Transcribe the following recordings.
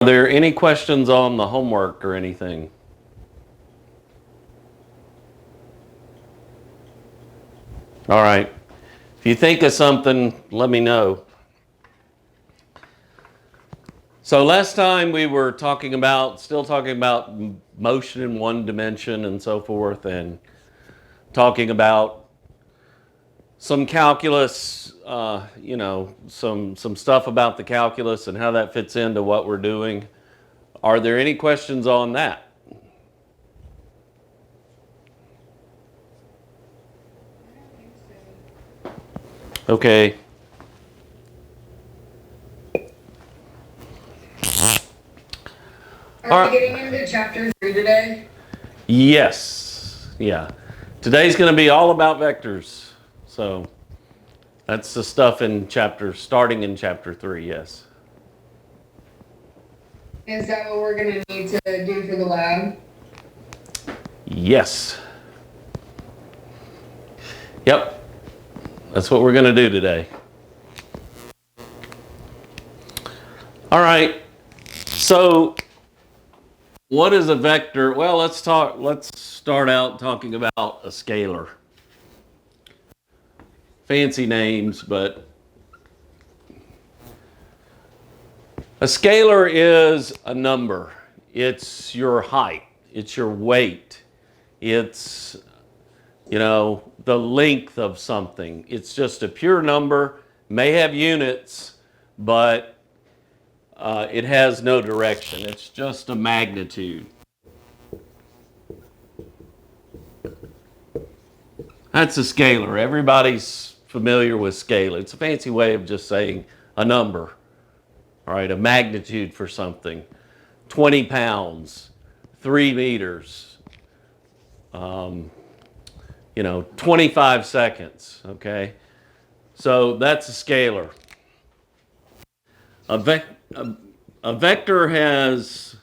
Are there any questions on the homework or anything? All right. If you think of something, let me know. So last time we were still talking about motion in one dimension and so forth, and talking about some calculus, some stuff about the calculus and how that fits into what we're doing. Are there any questions on that? Okay. Are we getting into chapter 3 today? Yes. Yeah. Today's going to be all about vectors. So that's the stuff starting in chapter 3, yes. Is that what we're going to need to do for the lab? Yes. Yep. That's what we're going to do today. All right. So what is a vector? Well, let's start out talking about a scalar. Fancy names, but a scalar is a number. It's your height, it's your weight, it's the length of something. It's just a pure number, may have units, but it has no direction. It's just a magnitude. That's a scalar. Everybody's familiar with scalar. It's a fancy way of just saying a number, all right, a magnitude for something. 20 pounds, 3 meters, 25 seconds, okay? So that's a scalar. A vector has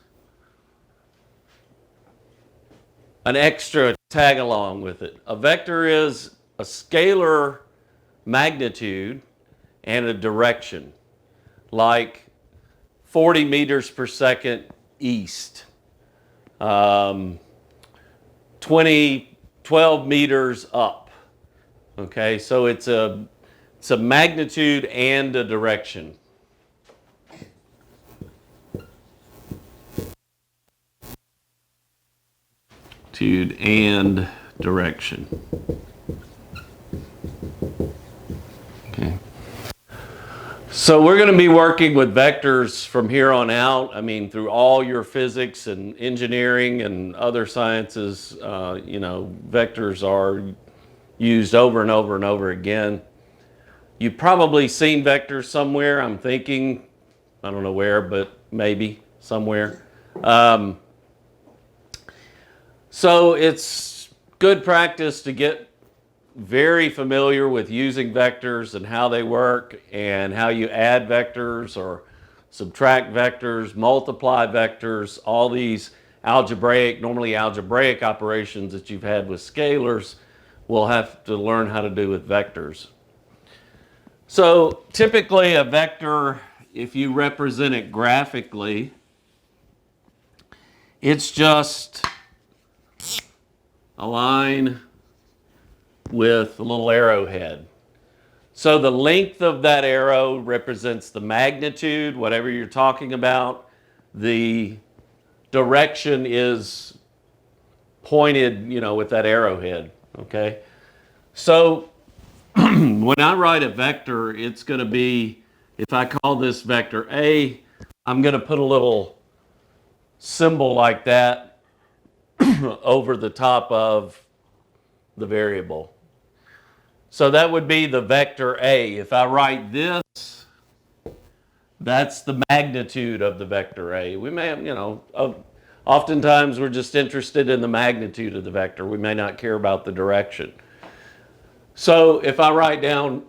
an extra tag along with it. A vector is a scalar magnitude and a direction, like 40 meters per second east, 12 meters up. Okay, so it's a magnitude and a direction. Magnitude and direction. Okay. So we're going to be working with vectors from here on out. I mean, through all your physics and engineering and other sciences, vectors are used over and over and over again. You've probably seen vectors somewhere. I'm thinking, I don't know where, but maybe somewhere. So it's good practice to get very familiar with using vectors and how they work and how you add vectors or subtract vectors, multiply vectors, all these normally algebraic operations that you've had with scalars, we'll have to learn how to do with vectors. So typically a vector, if you represent it graphically, it's just a line with a little arrowhead. So the length of that arrow represents the magnitude, whatever you're talking about. The direction is pointed, with that arrowhead, okay? So when I write a vector, it's going to be, if I call this vector A, I'm going to put a little symbol like that over the top of the variable. So that would be the vector A. If I write this, that's the magnitude of the vector A. We may have, oftentimes we're just interested in the magnitude of the vector. We may not care about the direction. So if I write down,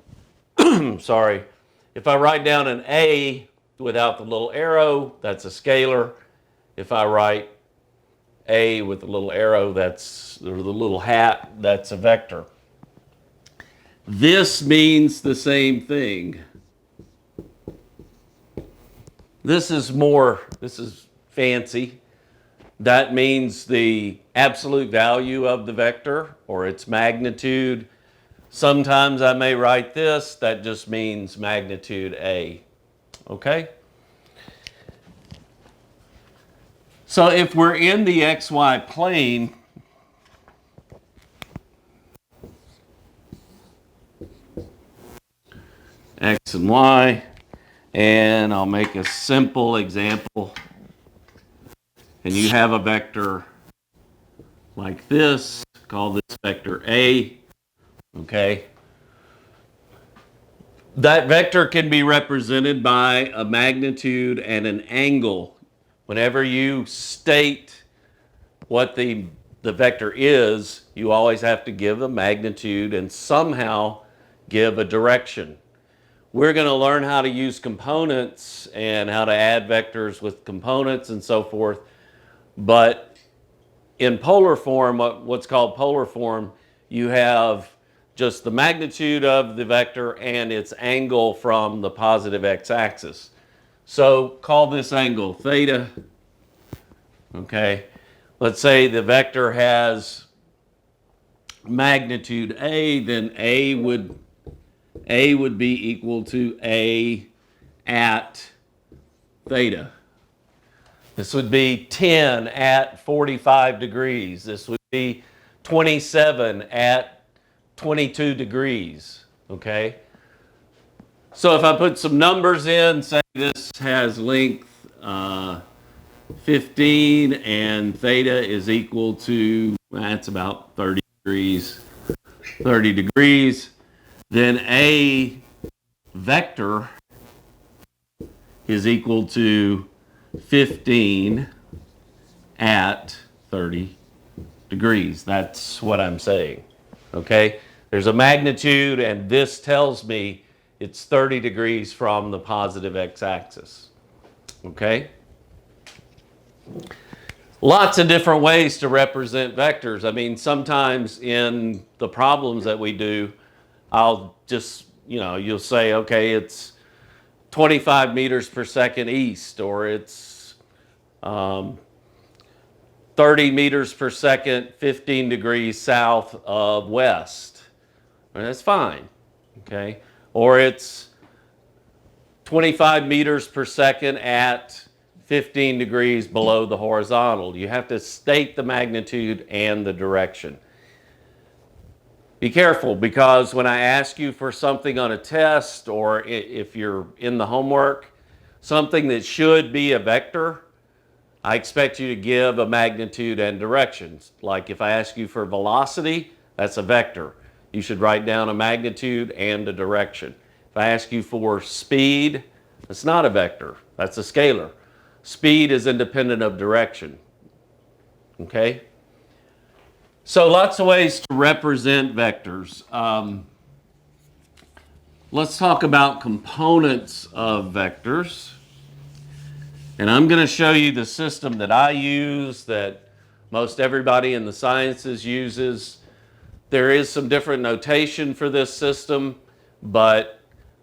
if I write down an A without the little arrow, that's a scalar. If I write A with the little arrow, or the little hat, that's a vector. This means the same thing. This is fancy. That means the absolute value of the vector or its magnitude. Sometimes I may write this, that just means magnitude A, okay? So if we're in the XY plane, X and Y, and I'll make a simple example. And you have a vector like this, call this vector A, okay? That vector can be represented by a magnitude and an angle. Whenever you state what the vector is, you always have to give a magnitude and somehow give a direction. We're going to learn how to use components and how to add vectors with components and so forth. But in polar form, what's called polar form, you have just the magnitude of the vector and its angle from the positive x-axis. So call this angle theta. Okay. Let's say the vector has magnitude A, then A would be equal to A at theta. This would be 10 at 45 degrees. This would be 27 at 22 degrees, okay? So if I put some numbers in, say this has length 15 and theta is equal to, that's about 30 degrees, then A vector is equal to 15 at 30 degrees. That's what I'm saying, okay? There's a magnitude and this tells me it's 30 degrees from the positive x-axis, okay? Lots of different ways to represent vectors. I mean, sometimes in the problems that we do, I'll just, you'll say, okay, it's 25 meters per second east, or it's 30 meters per second, 15 degrees south of west. And that's fine, okay? Or it's 25 meters per second at 15 degrees below the horizontal. You have to state the magnitude and the direction. Be careful, because when I ask you for something on a test, or if you're in the homework, something that should be a vector, I expect you to give a magnitude and directions. Like if I ask you for velocity, that's a vector. You should write down a magnitude and a direction. If I ask you for speed, it's not a vector, that's a scalar. Speed is independent of direction, okay? So lots of ways to represent vectors. Let's talk about components of vectors. And I'm going to show you the system that I use, that most everybody in the sciences uses. There is some different notation for this system, but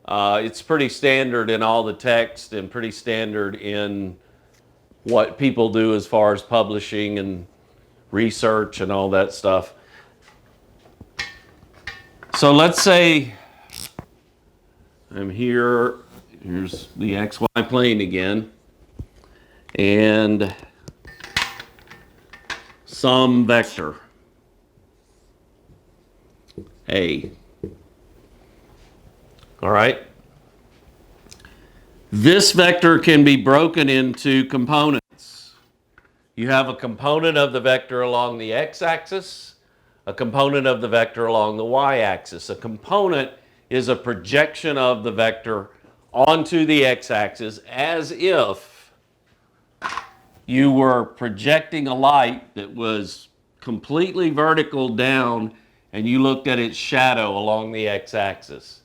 it's pretty standard in all the text and pretty standard in what people do as far as publishing and research and all that stuff. So let's say I'm here, here's the XY plane again, and some vector, A. All right? This vector can be broken into components. You have a component of the vector along the x-axis, a component of the vector along the y-axis. A component is a projection of the vector onto the x-axis as if you were projecting a light that was completely vertical down and you looked at its shadow along the x-axis.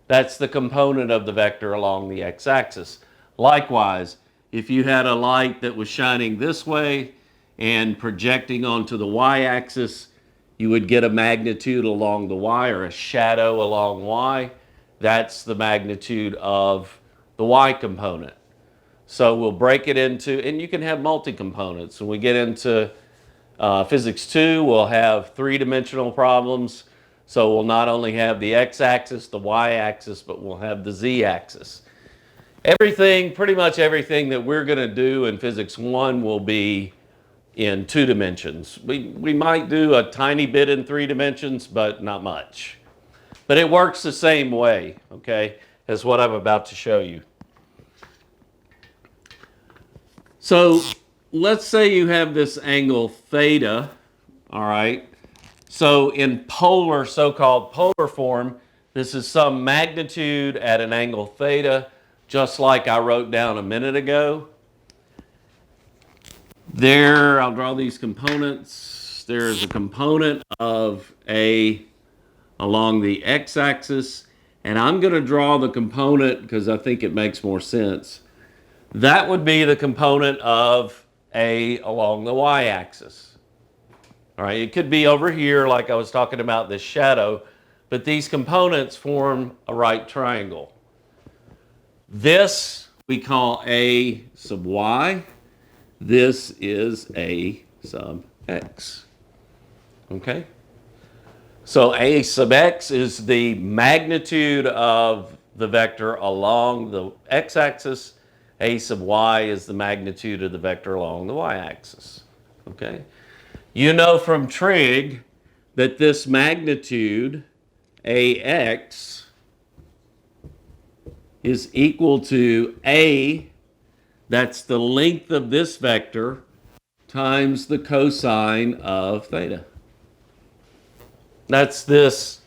That's the component of the vector along the x-axis. Likewise, if you had a light that was shining this way and projecting onto the y-axis, you would get a magnitude along the y, or a shadow along y. That's the magnitude of the y component. So we'll break it into, and you can have multi-components. When we get into Physics 2, we'll have three-dimensional problems. So we'll not only have the x-axis, the y-axis, but we'll have the z-axis. Everything, pretty much everything that we're going to do in Physics 1 will be in 2 dimensions. We might do a tiny bit in 3 dimensions, but not much. But it works the same way, okay, as what I'm about to show you. So let's say you have this angle theta, all right? So in polar, so-called polar form, this is some magnitude at an angle theta, just like I wrote down a minute ago. There, I'll draw these components. There's a component of A along the x-axis, and I'm going to draw the component because I think it makes more sense. That would be the component of A along the y-axis. All right, it could be over here like I was talking about this shadow, but these components form a right triangle. This we call A sub y. This is A sub x. Okay? So A sub x is the magnitude of the vector along the x-axis. A sub y is the magnitude of the vector along the y-axis. Okay? You know from trig that this magnitude, AX, is equal to A, that's the length of this vector, times the cosine of theta. That's this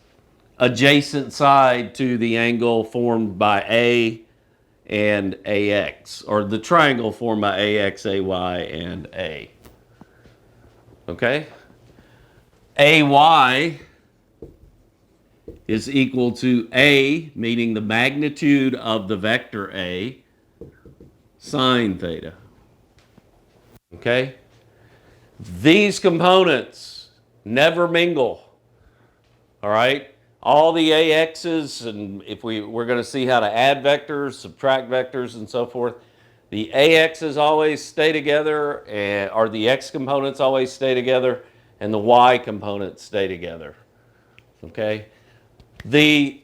adjacent side to the angle formed by A and AX, or the triangle formed by AX, AY, and A. Okay? AY is equal to A, meaning the magnitude of the vector A, sine theta. Okay? These components never mingle. All right? All the AXs, and if we're going to see how to add vectors, subtract vectors, and so forth, the AXs always stay together, or the X components always stay together, and the Y components stay together. Okay? The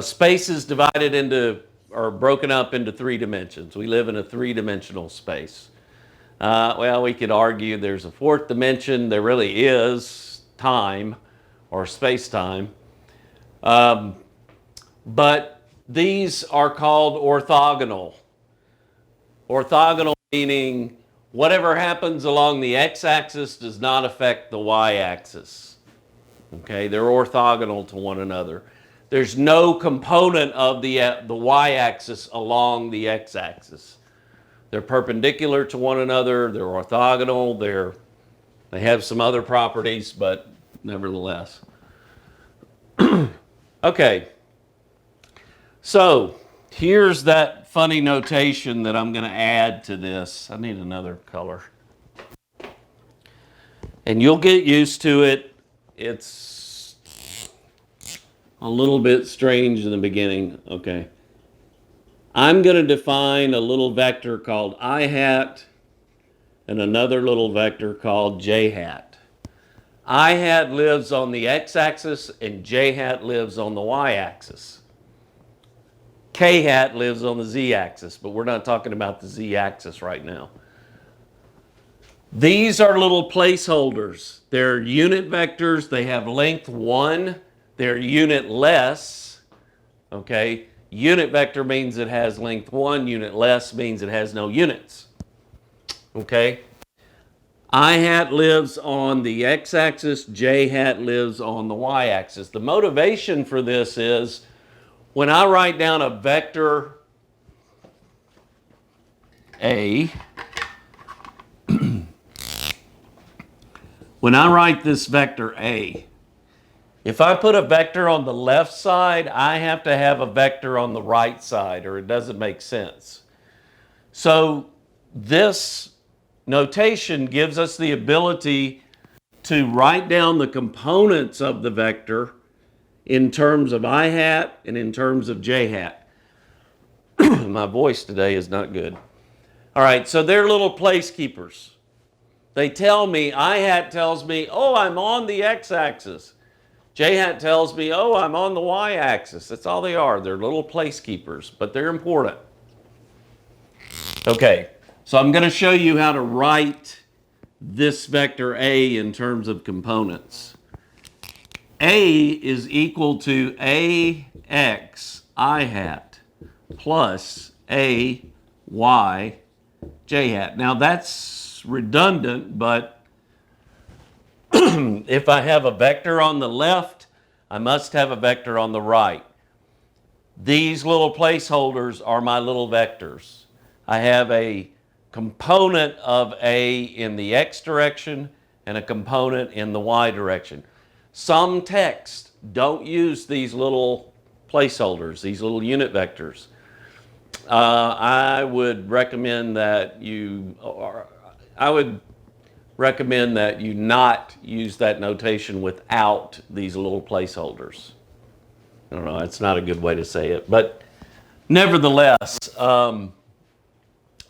space is divided into, or broken up into 3 dimensions. We live in a 3-dimensional space. Well, we could argue there's a 4th dimension. There really is time, or space-time. But these are called orthogonal. Orthogonal meaning whatever happens along the x-axis does not affect the y-axis. Okay, they're orthogonal to one another. There's no component of the y-axis along the x-axis. They're perpendicular to one another. They're orthogonal. They have some other properties, but nevertheless. Okay. So here's that funny notation that I'm going to add to this. I need another color. And you'll get used to it. It's a little bit strange in the beginning. Okay. I'm going to define a little vector called I hat and another little vector called j hat. I hat lives on the x-axis and j hat lives on the y-axis. K hat lives on the z-axis, but we're not talking about the z-axis right now. These are little placeholders. They're unit vectors. They have length 1. They're unitless. Okay? Unit vector means it has length 1. Unitless means it has no units. Okay? I hat lives on the x-axis. J hat lives on the y-axis. The motivation for this is when I write down a vector A, when I write this vector A, if I put a vector on the left side, I have to have a vector on the right side, or it doesn't make sense. So this notation gives us the ability to write down the components of the vector in terms of I hat and in terms of j hat. My voice today is not good. All right, so they're little placekeepers. They tell me, I-hat tells me, oh, I'm on the x-axis. J-hat tells me, oh, I'm on the y-axis. That's all they are. They're little placekeepers, but they're important. Okay, so I'm going to show you how to write this vector A in terms of components. A is equal to AX I-hat plus AY J-hat. Now that's redundant, but if I have a vector on the left, I must have a vector on the right. These little placeholders are my little vectors. I have a component of A in the X direction and a component in the Y direction. Some texts don't use these little placeholders, these little unit vectors. I would recommend that you not use that notation without these little placeholders. I don't know, it's not a good way to say it, but nevertheless, A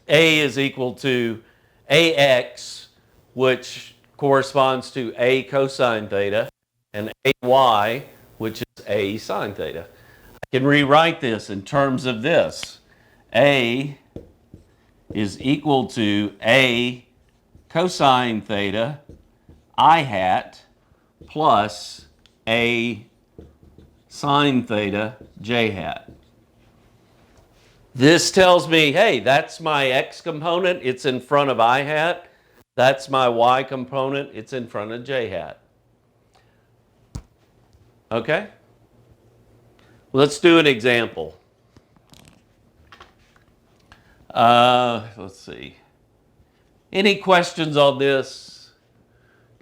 is equal to AX, which corresponds to A cosine theta, and AY, which is A sine theta. I can rewrite this in terms of this. A is equal to A cosine theta I-hat plus A sine theta J-hat. This tells me, hey, that's my X component, it's in front of I-hat. That's my Y component, it's in front of J-hat. Okay? Let's do an example. Let's see. Any questions on this?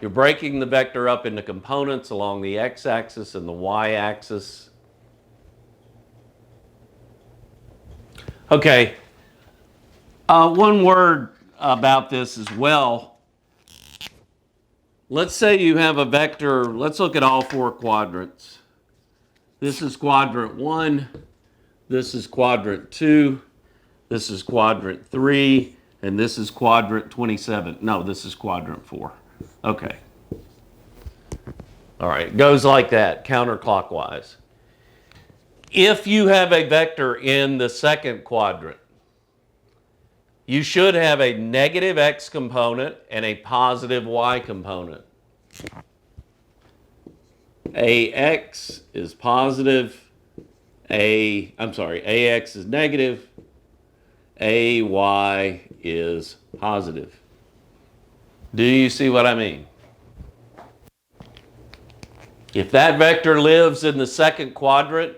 You're breaking the vector up into components along the x-axis and the y-axis. Okay. One word about this as well. Let's say you have a vector. Let's look at all four quadrants. This is quadrant 1. This is quadrant 2. This is quadrant 3. And this is quadrant 27. No, this is quadrant 4. Okay. All right, it goes like that, counterclockwise. If you have a vector in the second quadrant, you should have a negative x component and a positive y component. AX is positive, AX is negative, AY is positive. Do you see what I mean? If that vector lives in the second quadrant,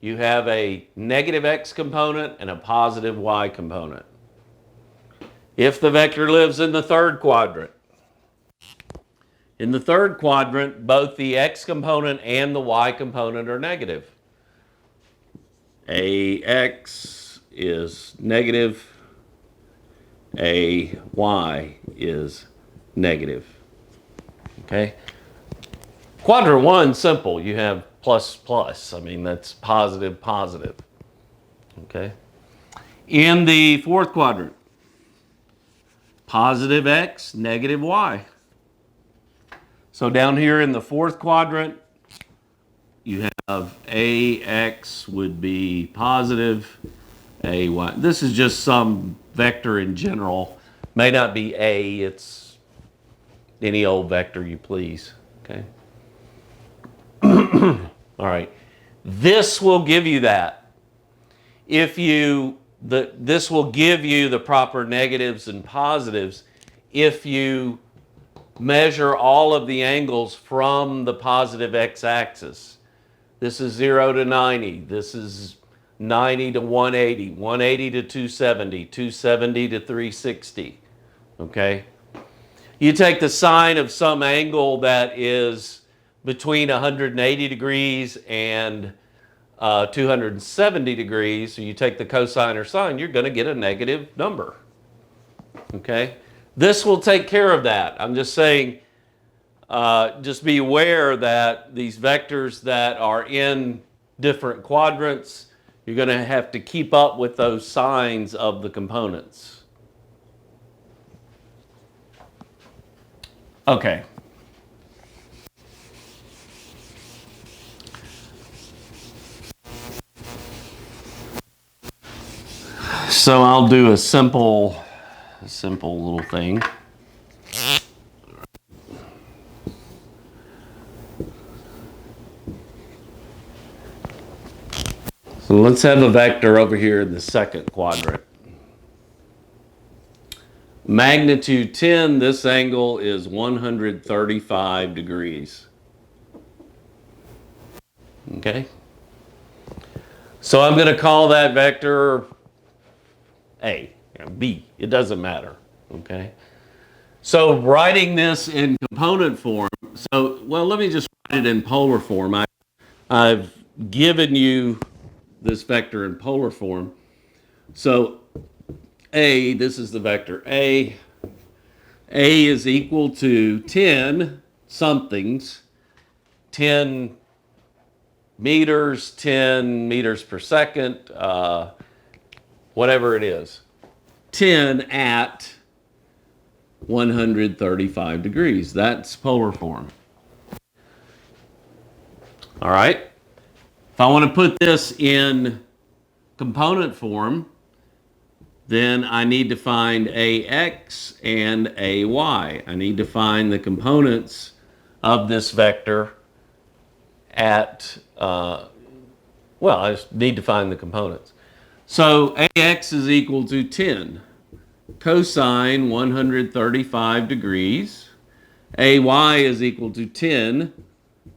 you have a negative x component and a positive y component. If the vector lives in the third quadrant, both the x component and the y component are negative. AX is negative, AY is negative. Okay? Quadrant 1, simple. You have plus, plus. I mean, that's positive, positive. Okay? In the fourth quadrant, positive x, negative y. So down here in the fourth quadrant, you have AX would be positive, AY. This is just some vector in general. May not be A, it's any old vector you please. Okay? All right. This will give you that. This will give you the proper negatives and positives if you measure all of the angles from the positive x-axis. This is 0 to 90. This is 90 to 180, 180 to 270, 270 to 360. Okay? You take the sine of some angle that is between 180 degrees and 270 degrees, so you take the cosine or sine, you're going to get a negative number. Okay? This will take care of that. I'm just saying, just be aware that these vectors that are in different quadrants, You're going to have to keep up with those signs of the components. Okay. So I'll do a simple little thing. So let's have a vector over here in the second quadrant. Magnitude 10, this angle is 135 degrees. Okay? So I'm going to call that vector A, B, it doesn't matter. Okay? So writing this in component form, let me just write it in polar form. I've given you this vector in polar form. So A, this is the vector A. A is equal to 10 somethings, 10 meters, 10 meters per second, whatever it is. 10 at 135 degrees. That's polar form. All right. If I want to put this in component form, then I need to find AX and AY. I need to find the components of this vector at, I just need to find the components. So AX is equal to 10 cosine 135 degrees. AY is equal to 10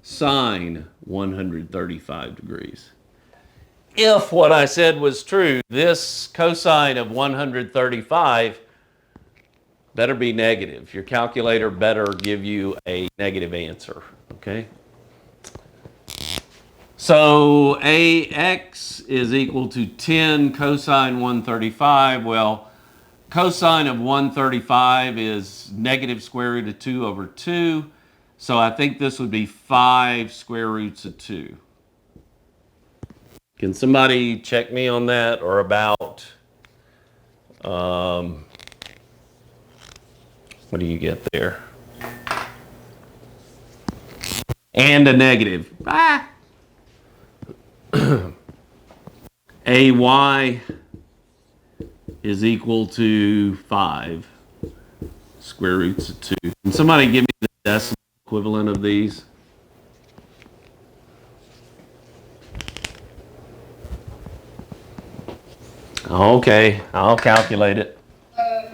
sine 135 degrees. If what I said was true, this cosine of 135 better be negative. Your calculator better give you a negative answer, okay? So AX is equal to 10 cosine 135. Well, cosine of 135 is negative square root of 2 over 2. So I think this would be 5 square roots of 2. Can somebody check me on that, or about, what do you get there? And a negative. AY is equal to 5 square roots of 2. Can somebody give me the decimal equivalent of these? Okay, I'll calculate it.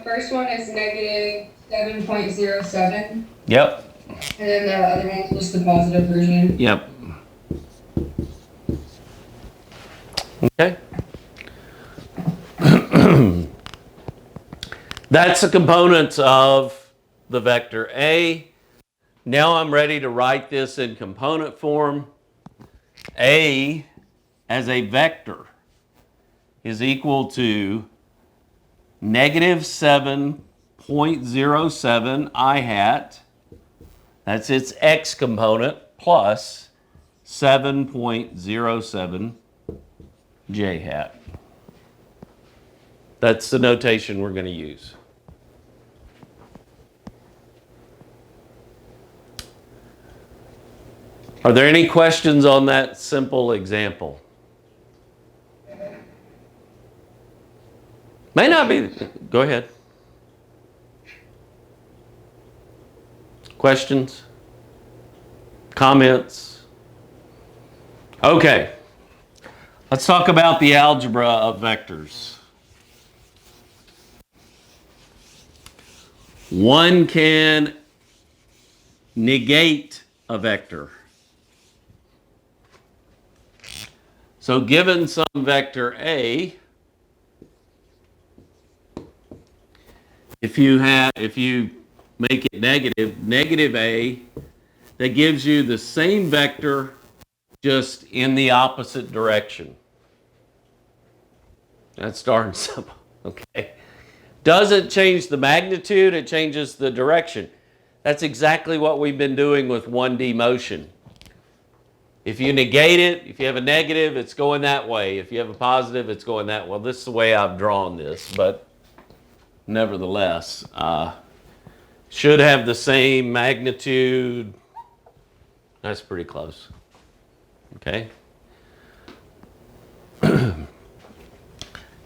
First one is negative 7.07. Yep. And then the other one is just the positive version. Yep. Okay. That's the components of the vector A. Now I'm ready to write this in component form. A as a vector is equal to negative 7.07 I hat. That's its x component plus 7.07 j hat. That's the notation we're going to use. Are there any questions on that simple example? May not be. Go ahead. Questions? Comments? Okay. Let's talk about the algebra of vectors. One can negate a vector. So given some vector A, if you make it negative A, that gives you the same vector just in the opposite direction. That's darn simple, okay? Doesn't change the magnitude, it changes the direction. That's exactly what we've been doing with 1D motion. If you negate it, if you have a negative, it's going that way. If you have a positive, it's going that way. Well, this is the way I've drawn this, but nevertheless, should have the same magnitude. That's pretty close. Okay.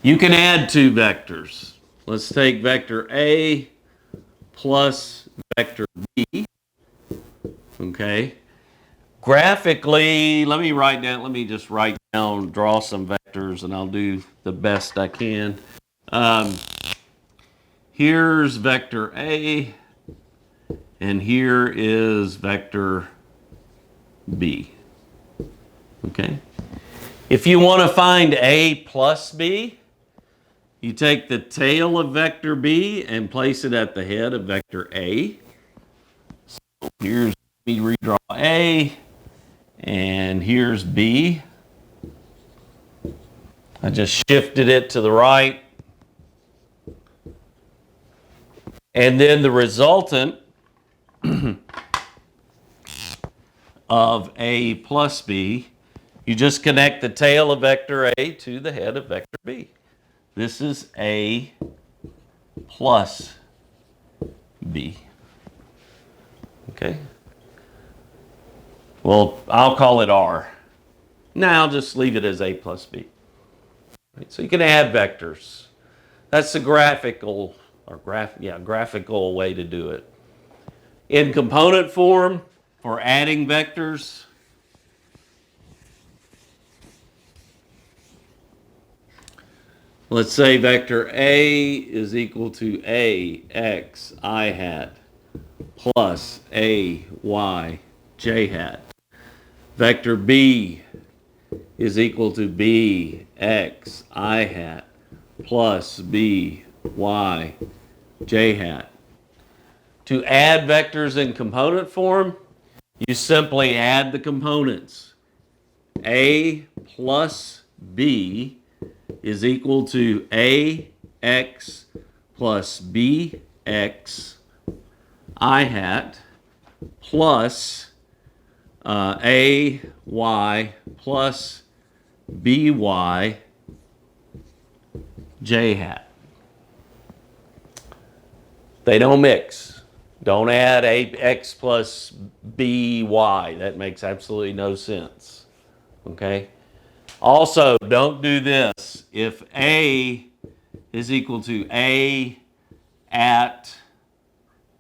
You can add two vectors. Let's take vector A plus vector B. Okay. Graphically, let me just write down, draw some vectors, and I'll do the best I can. Here's vector A, and here is vector B. Okay. If you want to find A plus B, you take the tail of vector B and place it at the head of vector A. So here's, let me redraw A, and here's B. I just shifted it to the right. And then the resultant of A plus B, you just connect the tail of vector A to the head of vector B. This is A plus B. Okay? Well, I'll call it R. Now I'll just leave it as A plus B. Right, so you can add vectors. That's the graphical way to do it. In component form, for adding vectors, let's say vector A is equal to A x I hat plus A y j hat. Vector B is equal to B x I hat plus B y j hat. To add vectors in component form, you simply add the components. A plus B is equal to AX plus BX I hat plus AY plus BY J hat. They don't mix. Don't add AX plus BY. That makes absolutely no sense. Okay? Also, don't do this. If A is equal to A at,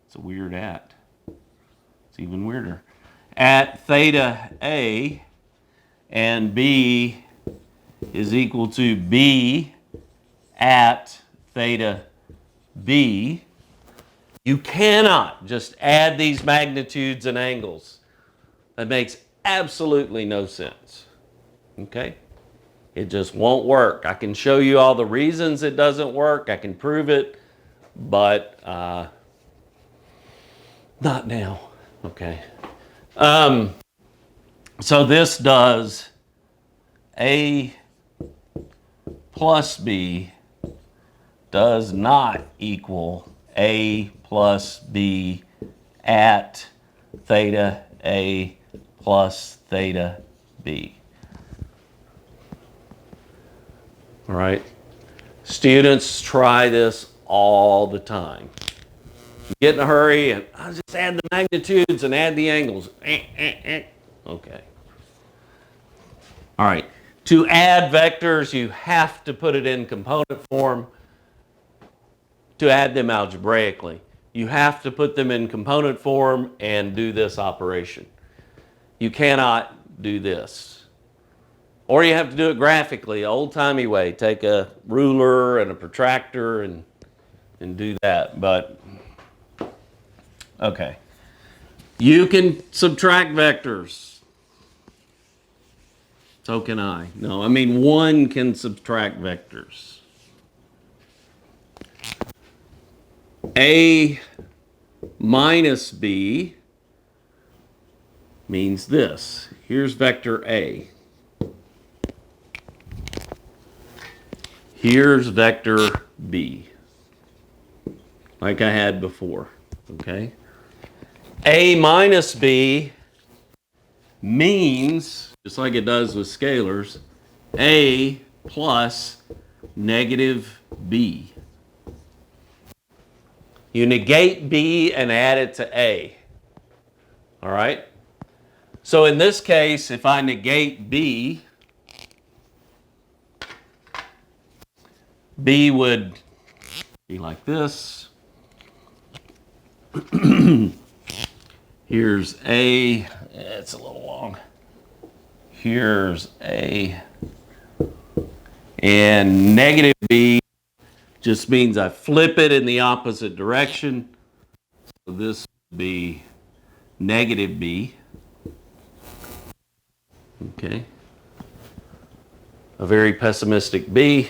it's a weird at. It's even weirder. At theta A, and B is equal to B at theta B, you cannot just add these magnitudes and angles. That makes absolutely no sense. Okay? It just won't work. I can show you all the reasons it doesn't work. I can prove it, but not now. Okay. So this does A plus B does not equal A plus B at theta A plus theta B. All right. Students try this all the time. You get in a hurry and I'll just add the magnitudes and add the angles. Okay. All right. To add vectors, you have to put it in component form. To add them algebraically, you have to put them in component form and do this operation. You cannot do this. Or you have to do it graphically, old-timey way. Take a ruler and a protractor and do that. But, okay. You can subtract vectors. So can I. No, I mean one can subtract vectors. A minus B means this. Here's vector A. Here's vector B, like I had before, okay? A minus B means, just like it does with scalars, A plus negative B. You negate B and add it to A. All right? So in this case, if I negate B, B would be like this. Here's A. It's a little long. Here's A. And negative B just means I flip it in the opposite direction. So this would be negative B. Okay. A very pessimistic B.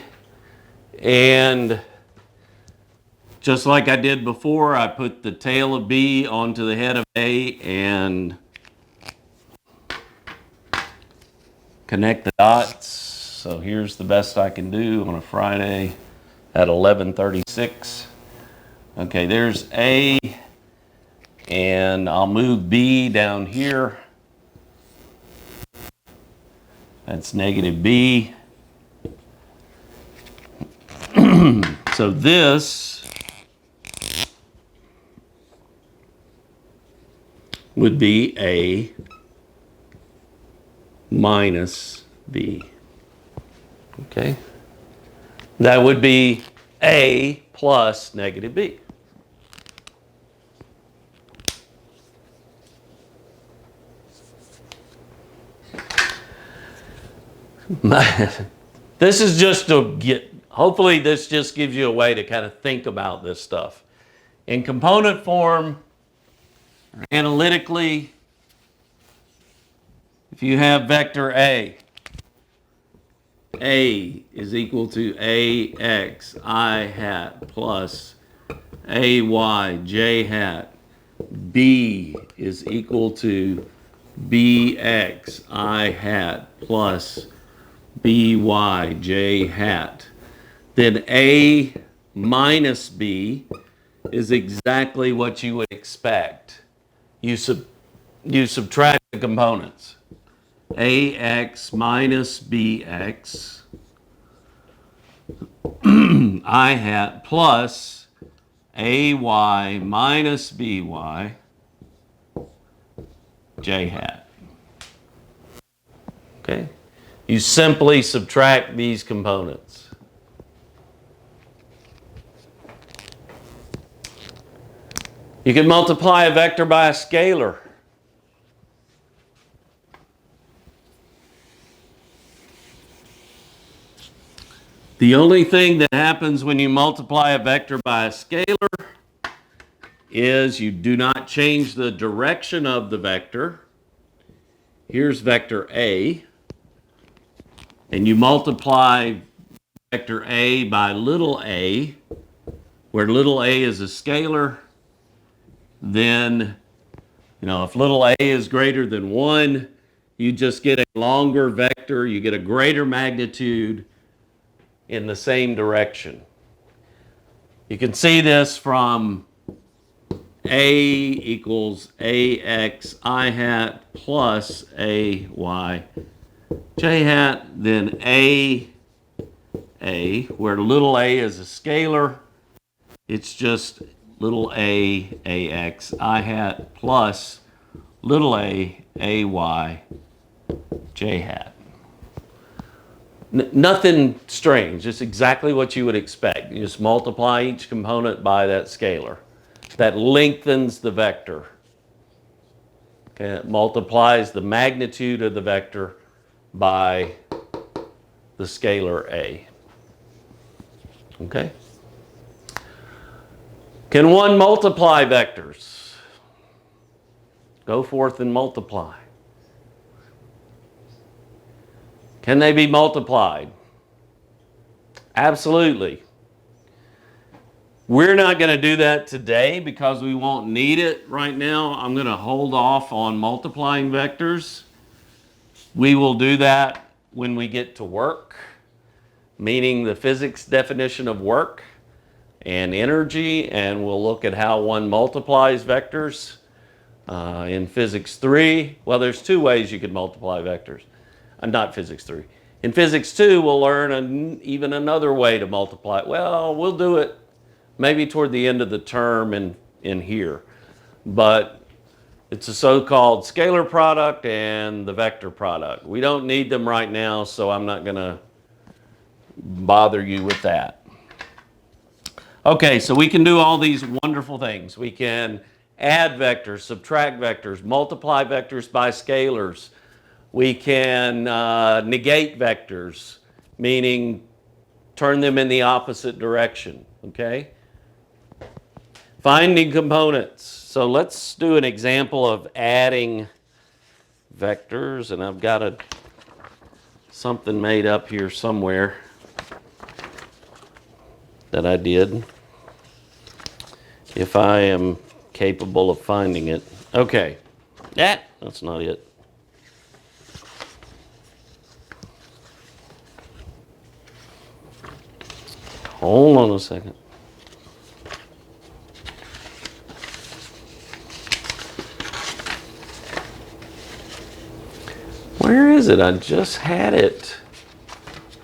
And just like I did before, I put the tail of B onto the head of A and connect the dots. So here's the best I can do on a Friday at 11:36. Okay, there's A, and I'll move B down here. That's negative B. So this would be A minus B. Okay? That would be A plus negative B. This is just to get, hopefully this just gives you a way to kind of think about this stuff. In component form, analytically, if you have vector A is equal to AX I hat plus AY J hat. B is equal to BX I hat plus BY J hat. Then A minus B is exactly what you would expect. You subtract the components. AX minus BX I hat plus AY minus BY J hat. Okay? You simply subtract these components. You can multiply a vector by a scalar. The only thing that happens when you multiply a vector by a scalar is you do not change the direction of the vector. Here's vector A. And you multiply vector A by little a, where little a is a scalar. Then, if little a is greater than 1, you just get a longer vector. You get a greater magnitude in the same direction. You can see this from A equals AX I hat plus AY J hat, then A, where little a is a scalar, it's just little a AX I hat plus little a AY J hat. Nothing strange, just exactly what you would expect. You just multiply each component by that scalar. That lengthens the vector. Okay, it multiplies the magnitude of the vector by the scalar A. Okay? Can one multiply vectors? Go forth and multiply. Can they be multiplied? Absolutely. We're not going to do that today because we won't need it right now. I'm going to hold off on multiplying vectors. We will do that when we get to work, meaning the physics definition of work and energy, and we'll look at how one multiplies vectors. In physics 3, well, there's two ways you could multiply vectors. Not physics 3. In physics 2, we'll learn even another way to multiply. Well, we'll do it maybe toward the end of the term in here. But it's a so-called scalar product and the vector product. We don't need them right now, so I'm not going to bother you with that. Okay, so we can do all these wonderful things. We can add vectors, subtract vectors, multiply vectors by scalars. We can negate vectors, meaning turn them in the opposite direction, okay? Finding components. So let's do an example of adding vectors, and I've got something made up here somewhere that I did, if I am capable of finding it. Okay, that's not it. Hold on a second. Where is it? I just had it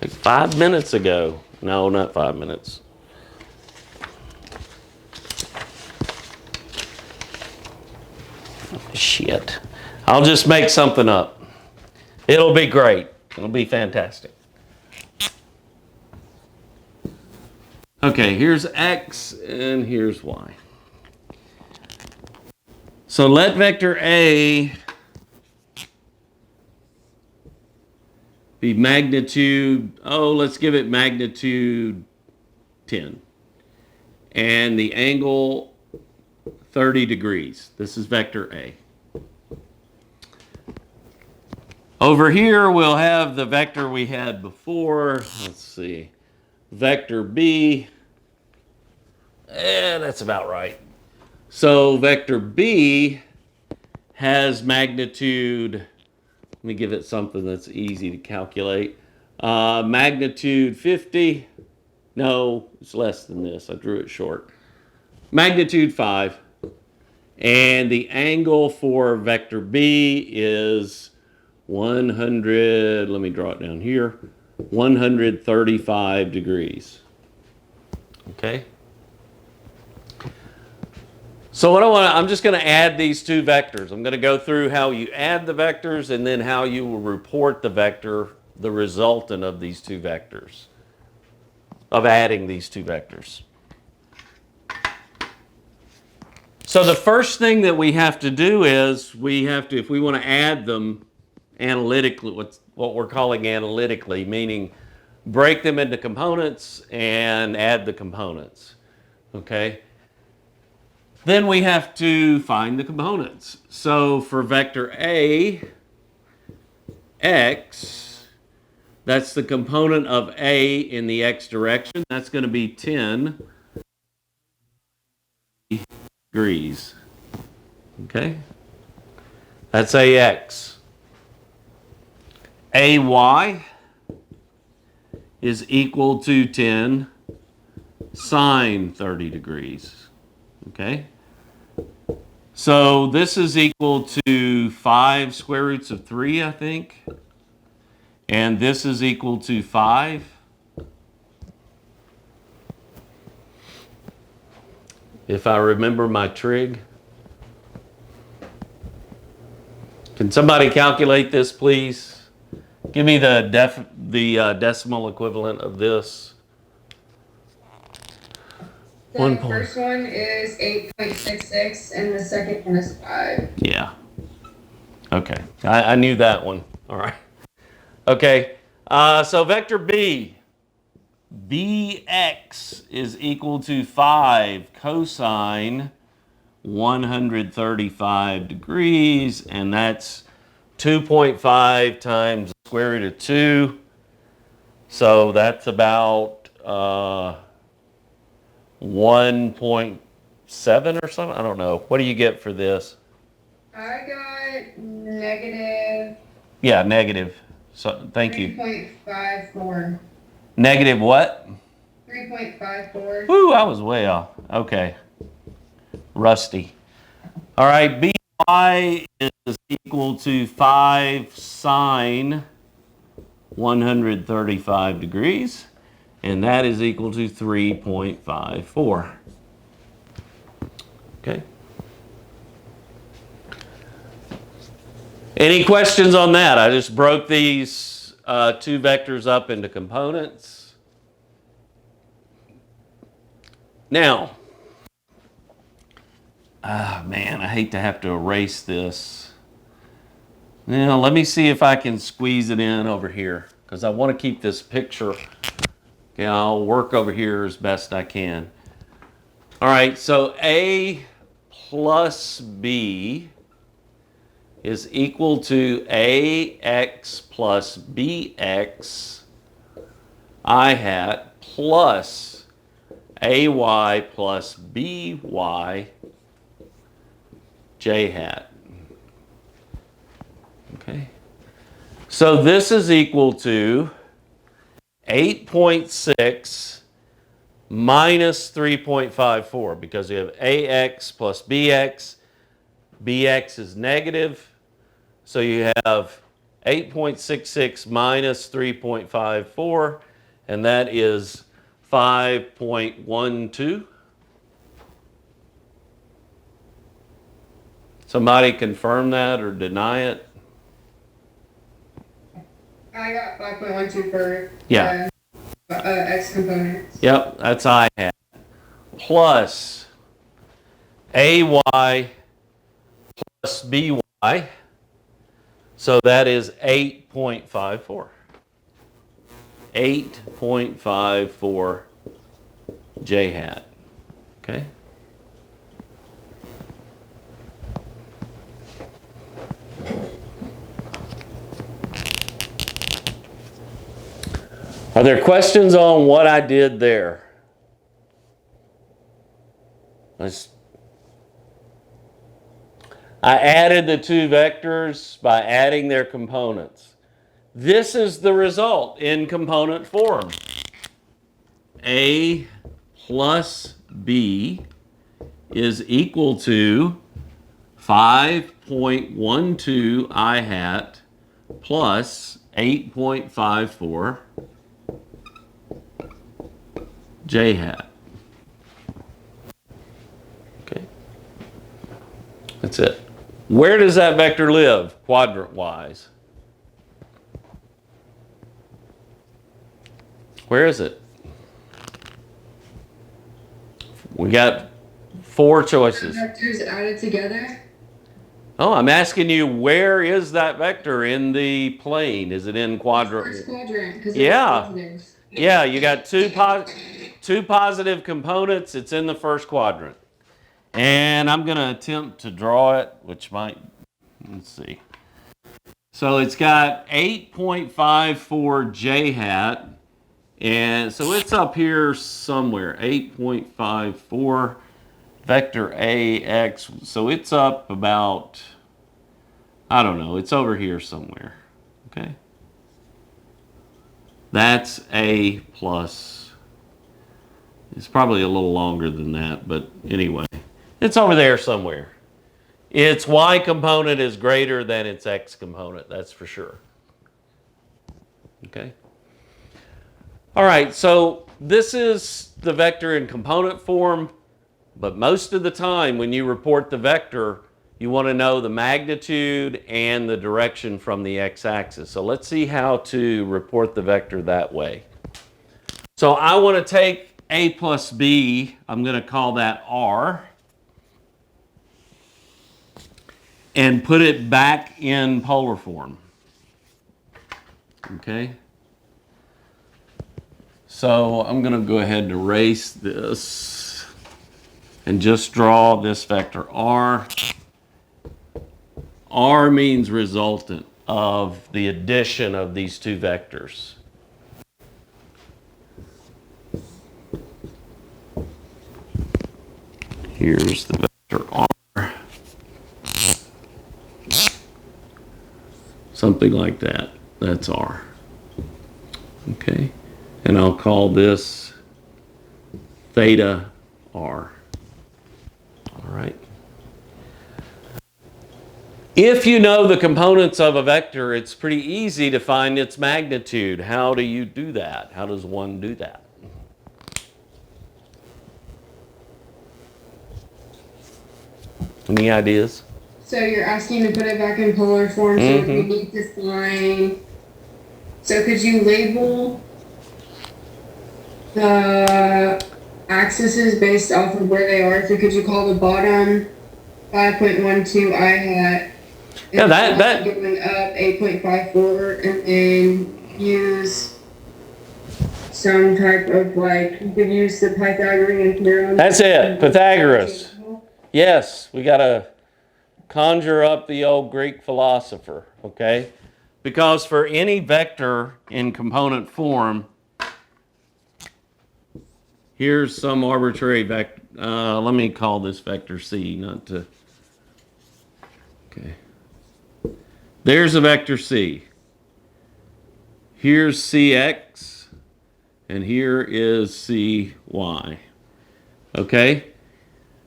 like 5 minutes ago. No, not 5 minutes. Shit. I'll just make something up. It'll be great. It'll be fantastic. Okay, here's X and here's Y. So let vector A be magnitude, let's give it magnitude 10. And the angle 30 degrees. This is vector A. Over here we'll have the vector we had before. Let's see. Vector B. That's about right. So vector B has magnitude, let me give it something that's easy to calculate. Magnitude 50. No, it's less than this. I drew it short. Magnitude 5. And the angle for vector B is 100, let me draw it down here, 135 degrees. Okay? So what I'm just going to add these two vectors. I'm going to go through how you add the vectors and then how you will report the vector, the resultant of these two vectors, of adding these two vectors. So the first thing that we have to do is if we want to add them analytically, what we're calling analytically, meaning break them into components and add the components, okay? Then we have to find the components. So for vector A, X, that's the component of A in the X direction. That's going to be 10 degrees, okay? That's AX. AY is equal to 10 sine 30 degrees, okay? So this is equal to 5 square roots of 3, I think. And this is equal to 5. If I remember my trig. Can somebody calculate this, please? Give me the decimal equivalent of this. The first one is 8.66 and the second one is 5. Yeah. Okay. I knew that one. All right. Okay. So vector B. Bx is equal to 5 cosine 135 degrees, and that's 2.5 times the square root of 2. So that's about 1.7 or something. I don't know. What do you get for this? I got negative. Yeah, negative. So thank you. 3.54. Negative what? 3.54. Woo, I was way off. Okay. Rusty. All right, B y is equal to 5 sine 135 degrees, and that is equal to 3.54. Okay. Any questions on that? I just broke these two vectors up into components. Now, man, I hate to have to erase this. Now, let me see if I can squeeze it in over here, because I want to keep this picture. Okay, I'll work over here as best I can. All right, so A plus B is equal to AX plus BX I hat plus AY plus BY J hat. Okay. So this is equal to 8.6 minus 3.54 because we have AX plus BX. BX is negative. So you have 8.66 minus 3.54, and that is 5.12. Somebody confirm that or deny it? I got 5.12 for Yeah. X components. Yep, that's I hat. Plus AY plus BY. So that is 8.54. 8.54 J hat. Okay? Are there questions on what I did there? I added the two vectors by adding their components. This is the result in component form. A plus B is equal to 5.12 I hat plus 8.54 J hat. Okay. That's it. Where does that vector live quadrant-wise? Where is it? We got four choices. Vectors added together? Oh, I'm asking you, where is that vector in the plane? Is it in quadrant? First quadrant, because Yeah. Yeah, you got two positive components. It's in the first quadrant. And I'm going to attempt to draw it, which might, let's see. So it's got 8.54 J hat. And so it's up here somewhere, 8.54 vector AX. So it's up about, I don't know, it's over here somewhere. Okay. That's A plus. It's probably a little longer than that, but anyway, it's over there somewhere. Its Y component is greater than its X component, that's for sure. Okay. All right, so this is the vector in component form, but most of the time when you report the vector, you want to know the magnitude and the direction from the x-axis. So let's see how to report the vector that way. So I want to take A plus B, I'm going to call that R, and put it back in polar form. Okay? So I'm going to go ahead and erase this and just draw this vector R. R means resultant of the addition of these two vectors. Here's the vector R. Something like that. That's R. Okay. And I'll call this theta R. All right. If you know the components of a vector, it's pretty easy to find its magnitude. How do you do that? How does one do that? Any ideas? So you're asking to put it back in polar form, so we need to find. So could you label the axes based off of where they are? So could you call the bottom 5.12 I hat? Yeah, that going up 8.54, and then use some type of you could use the Pythagorean theorem. That's it, Pythagoras. Yes, we got to conjure up the old Greek philosopher, okay? Because for any vector in component form, here's some arbitrary vector. Let me call this vector C, not to. Okay. There's a vector C. Here's Cx, and here is Cy. Okay?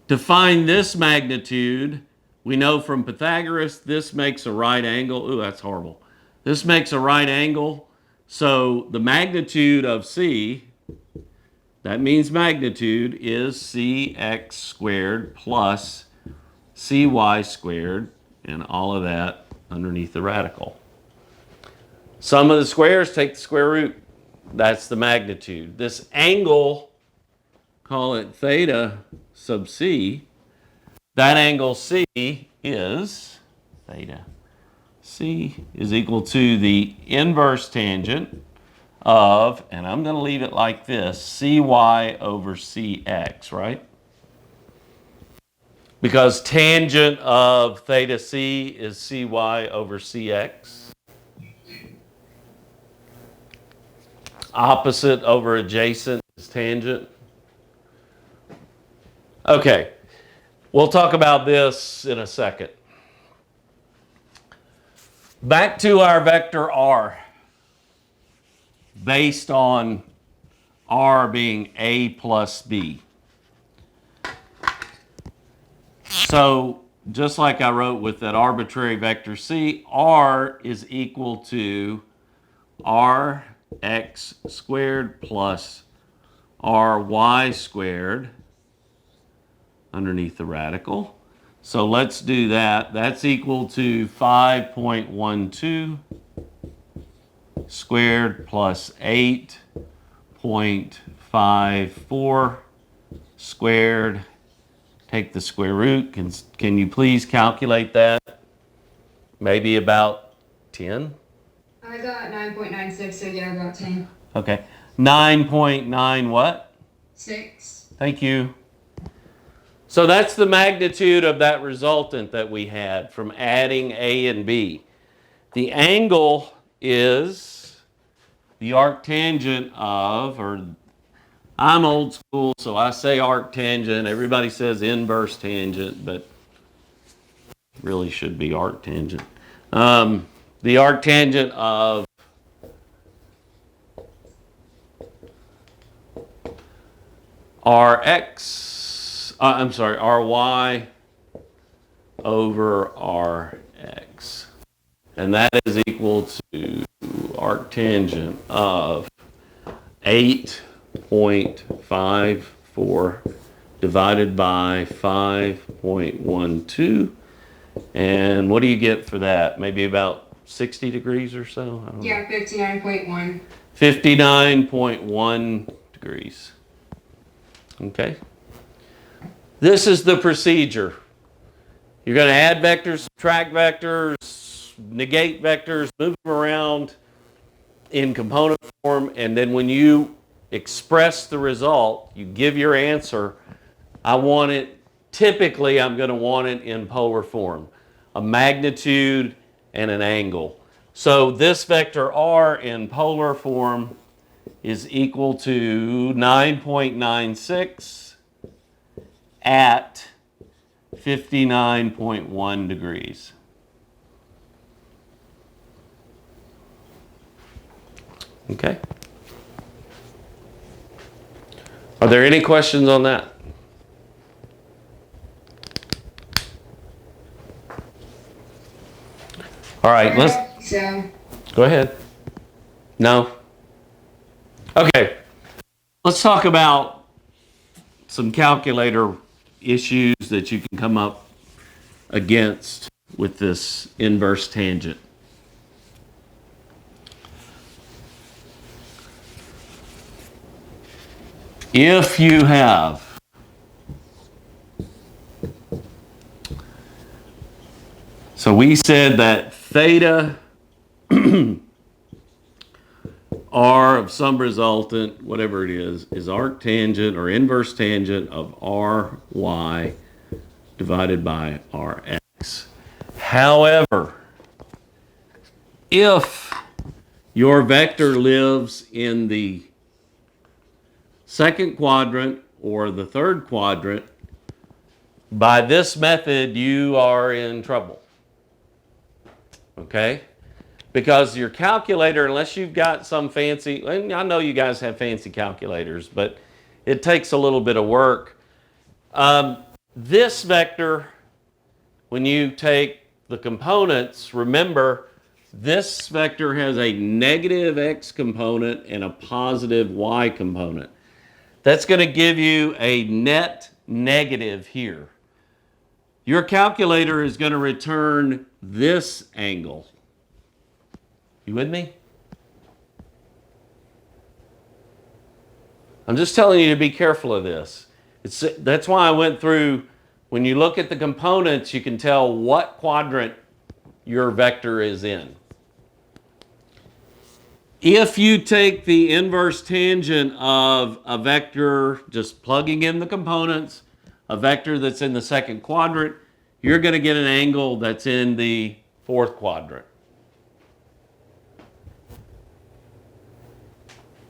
To find this magnitude, we know from Pythagoras this makes a right angle. Ooh, that's horrible. This makes a right angle. So the magnitude of C, that means magnitude, is Cx squared plus Cy squared, and all of that underneath the radical. Sum of the squares, take the square root. That's the magnitude. This angle, call it theta sub C. That angle C is theta. C is equal to the inverse tangent of, and I'm going to leave it like this, Cy over Cx, right? Because tangent of theta C is Cy over Cx. Opposite over adjacent is tangent. Okay, we'll talk about this in a second. Back to our vector R, based on R being A plus B. So, just like I wrote with that arbitrary vector C, R is equal to Rx squared plus Ry squared underneath the radical. So let's do that. That's equal to 5.12 squared plus 8.54 squared. Take the square root. Can you please calculate that? Maybe about 10? I got 9.96, so yeah, about 10. Okay. 9.9 what? 6. Thank you. So that's the magnitude of that resultant that we had from adding A and B. The angle is the arctangent of, or I'm old school, so I say arctangent. Everybody says inverse tangent, but really should be arctangent. The arctangent of Ry over Rx. And that is equal to arctangent of 8.54 divided by 5.12. And what do you get for that? Maybe about 60 degrees or so? I don't know. 59.1. 59.1 degrees. Okay. This is the procedure. You're going to add vectors, subtract vectors, negate vectors, move them around in component form, and then when you express the result, you give your answer. Typically I'm going to want it in polar form, a magnitude and an angle. So this vector R in polar form is equal to 9.96 at 59.1 degrees. Okay. Are there any questions on that? All right, let's So, go ahead. No? Okay, let's talk about some calculator issues that you can come up against with this inverse tangent. If you have so we said that theta r of some resultant, whatever it is arctangent or inverse tangent of ry divided by rx. However, if your vector lives in the second quadrant or the third quadrant, by this method you are in trouble. Okay? Because your calculator, unless you've got some fancy, and I know you guys have fancy calculators, but it takes a little bit of work. This vector, when you take the components, remember this vector has a negative x component and a positive y component. That's going to give you a net negative here. Your calculator is going to return this angle. You with me? I'm just telling you to be careful of this. That's why I went through, when you look at the components, you can tell what quadrant your vector is in. If you take the inverse tangent of a vector, just plugging in the components, a vector that's in the second quadrant, you're going to get an angle that's in the fourth quadrant.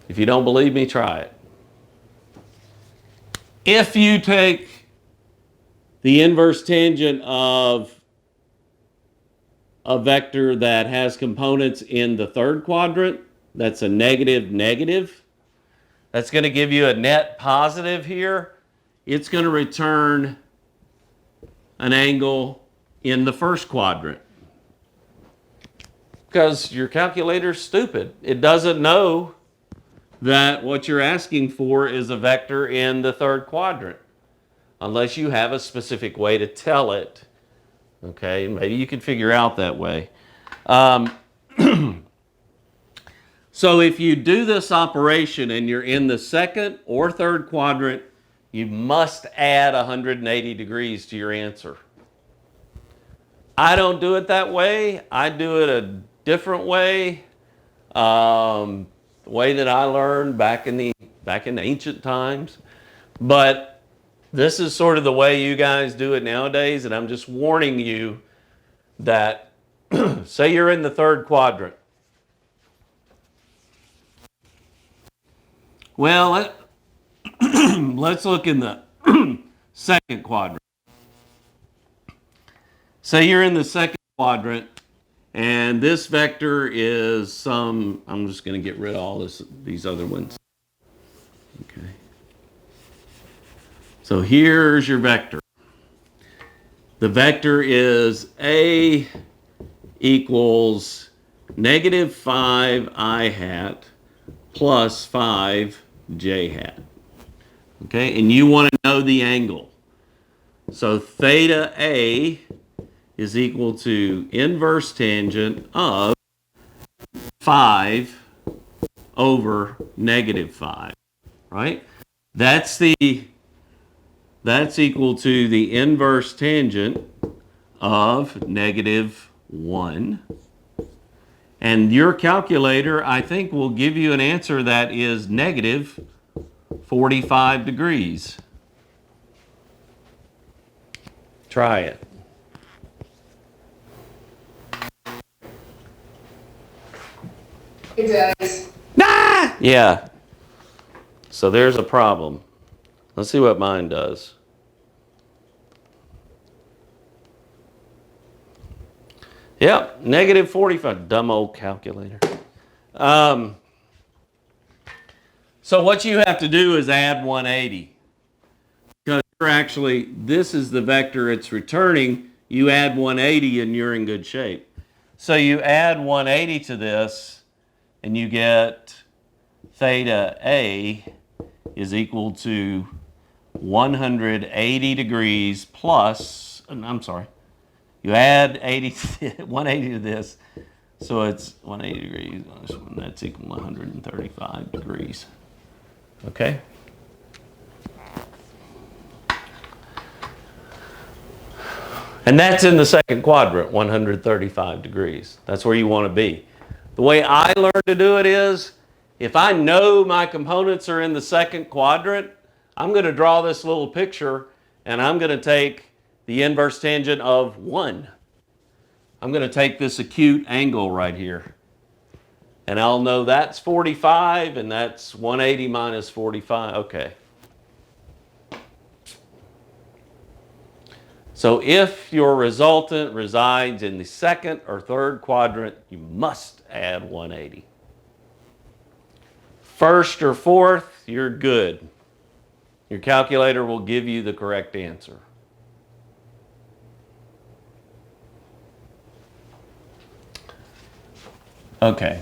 If you don't believe me, try it. If you take the inverse tangent of a vector that has components in the third quadrant, that's a negative negative. That's going to give you a net positive here. It's going to return an angle in the first quadrant. Because your calculator's stupid. It doesn't know that what you're asking for is a vector in the third quadrant, unless you have a specific way to tell it. Okay, maybe you can figure out that way. So if you do this operation and you're in the second or third quadrant, you must add 180 degrees to your answer. I don't do it that way. I do it a different way. The way that I learned back in ancient times. But this is sort of the way you guys do it nowadays, and I'm just warning you that say you're in the third quadrant. Well, let's look in the second quadrant. Say you're in the second quadrant, and this vector is some, I'm just going to get rid of all these other ones. Okay. So here's your vector. The vector is A equals negative 5i hat plus 5j hat. Okay, and you want to know the angle. So theta A is equal to inverse tangent of 5 over negative 5, right? That's equal to the inverse tangent of negative 1. And your calculator, I think, will give you an answer that is negative 45 degrees. Try it. it does. Ah! Yeah. So there's a problem. Let's see what mine does. Yep, negative 45. Dumb old calculator. So what you have to do is add 180. Because you're actually, this is the vector it's returning. You add 180 and you're in good shape. So you add 180 to this, and you get theta A is equal to 180 degrees plus, I'm sorry, you add 180 to this, so it's 180 degrees, that's equal to 135 degrees. Okay? And that's in the second quadrant, 135 degrees. That's where you want to be. The way I learned to do it is, if I know my components are in the second quadrant, I'm going to draw this little picture, and I'm going to take the inverse tangent of 1. I'm going to take this acute angle right here. And I'll know that's 45, and that's 180 minus 45. Okay. So if your resultant resides in the second or third quadrant, you must add 180. First or fourth, you're good. Your calculator will give you the correct answer. Okay.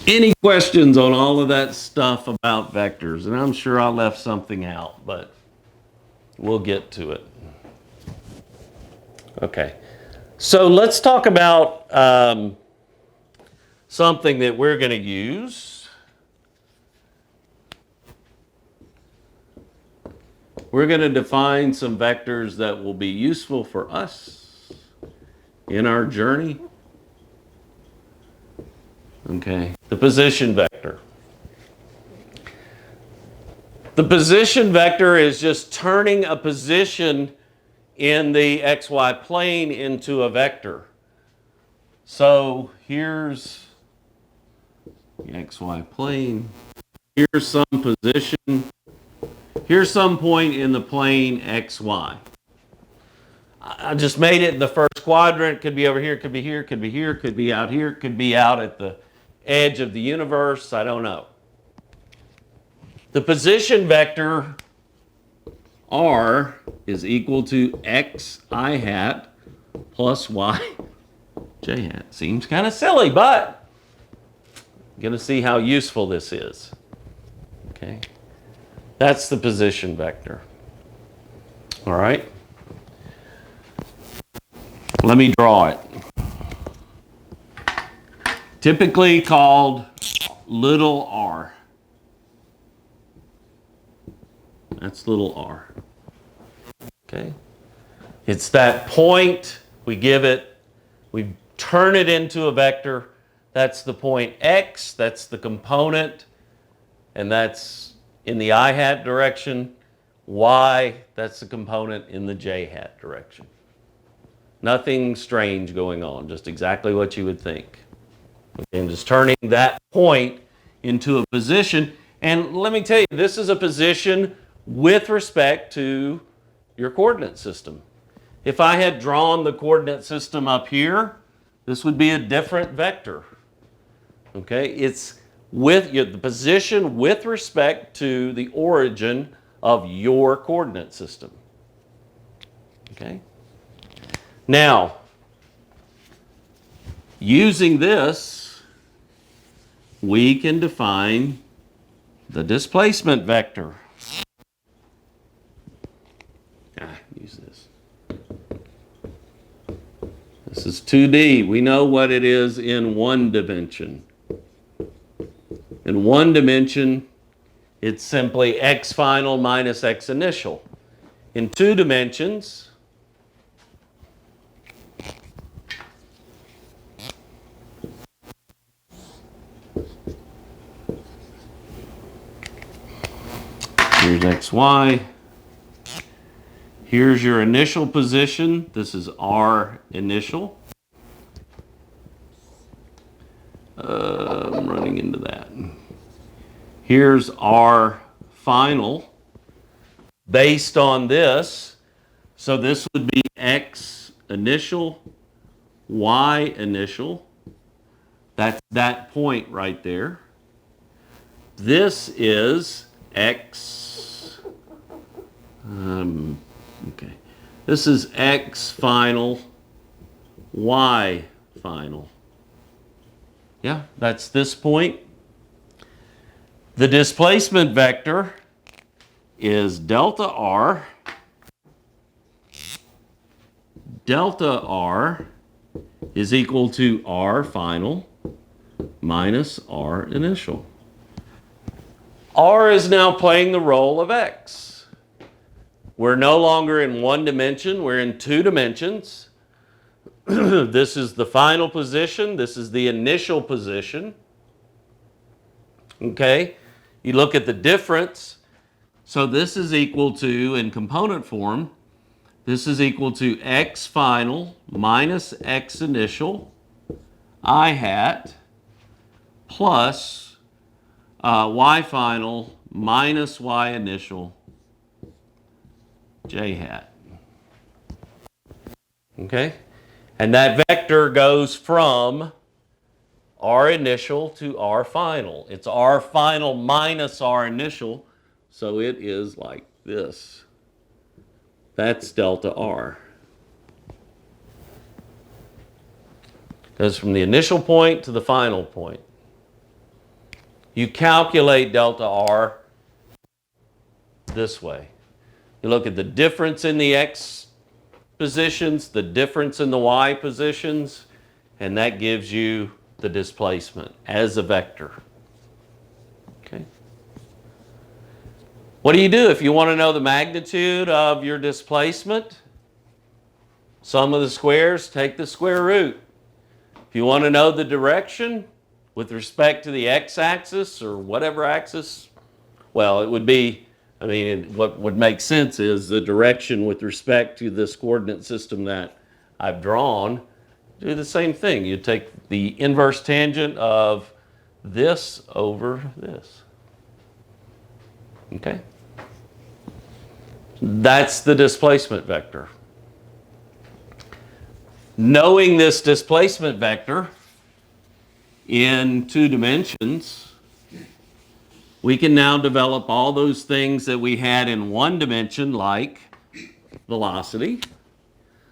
Any questions on all of that stuff about vectors? And I'm sure I left something out, but we'll get to it. Okay. So let's talk about something that we're going to use. We're going to define some vectors that will be useful for us in our journey. Okay, the position vector. The position vector is just turning a position in the xy plane into a vector. So here's the xy plane. Here's some position. Here's some point in the plane xy. I just made it in the first quadrant. Could be over here, could be here, could be here, could be out here, could be out at the edge of the universe. I don't know. The position vector r is equal to xi hat plus y j hat. Seems kind of silly, but I'm going to see how useful this is. Okay. That's the position vector. All right. Let me draw it. Typically called little r. That's little r. Okay? It's that point, we turn it into a vector. That's the point x, that's the component, and that's in the I hat direction. Y, that's the component in the j hat direction. Nothing strange going on, just exactly what you would think. Okay, and just turning that point into a position. And let me tell you, this is a position with respect to your coordinate system. If I had drawn the coordinate system up here, this would be a different vector. Okay, it's with the position with respect to the origin of your coordinate system. Okay? Now, using this, we can define the displacement vector. Use this. This is 2D. We know what it is in one dimension. In one dimension, it's simply x final minus x initial. In two dimensions, here's xy. Here's your initial position. This is r initial. I'm running into that. Here's r final based on this. So this would be x initial, y initial. That's that point right there. This is x. Okay. This is x final, y final. Yeah, that's this point. The displacement vector is delta r. Delta r is equal to r final minus r initial. R is now playing the role of x. We're no longer in one dimension, we're in two dimensions. This is the final position, this is the initial position. Okay, you look at the difference. So this is equal to, in component form, this is equal to x final minus x initial I hat plus y final minus y initial j hat. Okay? And that vector goes from r initial to r final. It's r final minus r initial, so it is like this. That's delta r. Goes from the initial point to the final point. You calculate delta r this way. You look at the difference in the x positions, the difference in the y positions, and that gives you the displacement as a vector. Okay. What do you do if you want to know the magnitude of your displacement? Sum of the squares, take the square root. If you want to know the direction with respect to the x-axis or whatever axis, well, it would be, I mean, what would make sense is the direction with respect to this coordinate system that I've drawn. Do the same thing. You take the inverse tangent of this over this. Okay? That's the displacement vector. Knowing this displacement vector in two dimensions, we can now develop all those things that we had in one dimension, like velocity.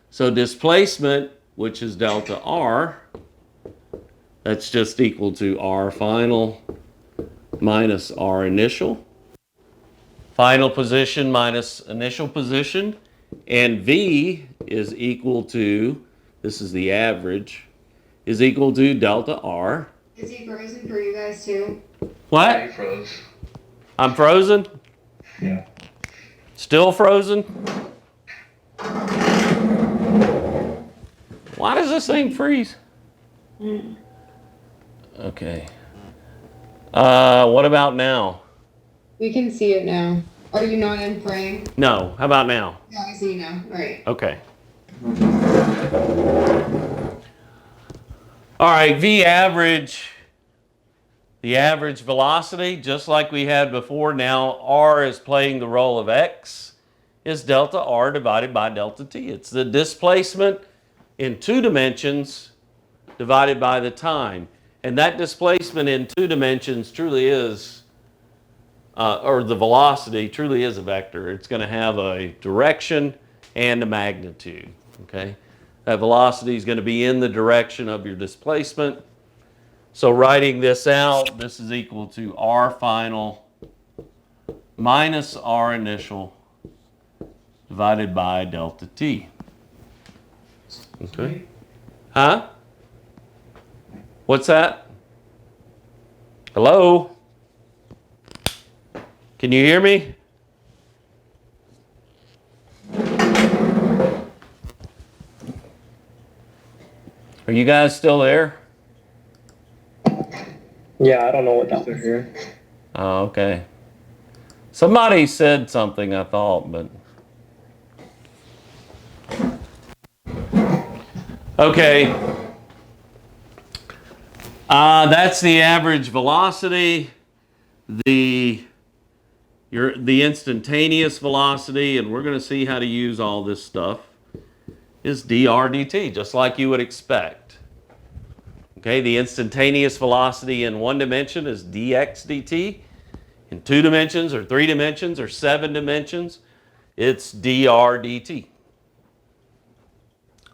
So displacement, which is delta r, that's just equal to r final minus r initial. Final position minus initial position. And v is equal to, this is the average, is equal to delta r. Is he frozen for you guys too? What? I froze. I'm frozen? Yeah. Still frozen? Why does this thing freeze? Okay. What about now? We can see it now. Are you not in frame? No. How about now? Yeah, I see now. Right. Okay. All right, V average, the average velocity, just like we had before, now R is playing the role of X, is delta R divided by delta T. It's the displacement in two dimensions divided by the time. And that displacement in two dimensions truly is, or the velocity truly is a vector. It's going to have a direction and a magnitude, okay? That velocity is going to be in the direction of your displacement. So writing this out, this is equal to R final minus R initial divided by delta T. Okay. Huh? What's that? Hello? Can you hear me? Are you guys still there? Yeah, I don't know what that was here. Oh, okay. Somebody said something, I thought, but. Okay. That's the average velocity, the instantaneous velocity, and we're going to see how to use all this stuff, is dr dt, just like you would expect. Okay, the instantaneous velocity in one dimension is dx dt. In two dimensions or three dimensions or seven dimensions, it's dr dt.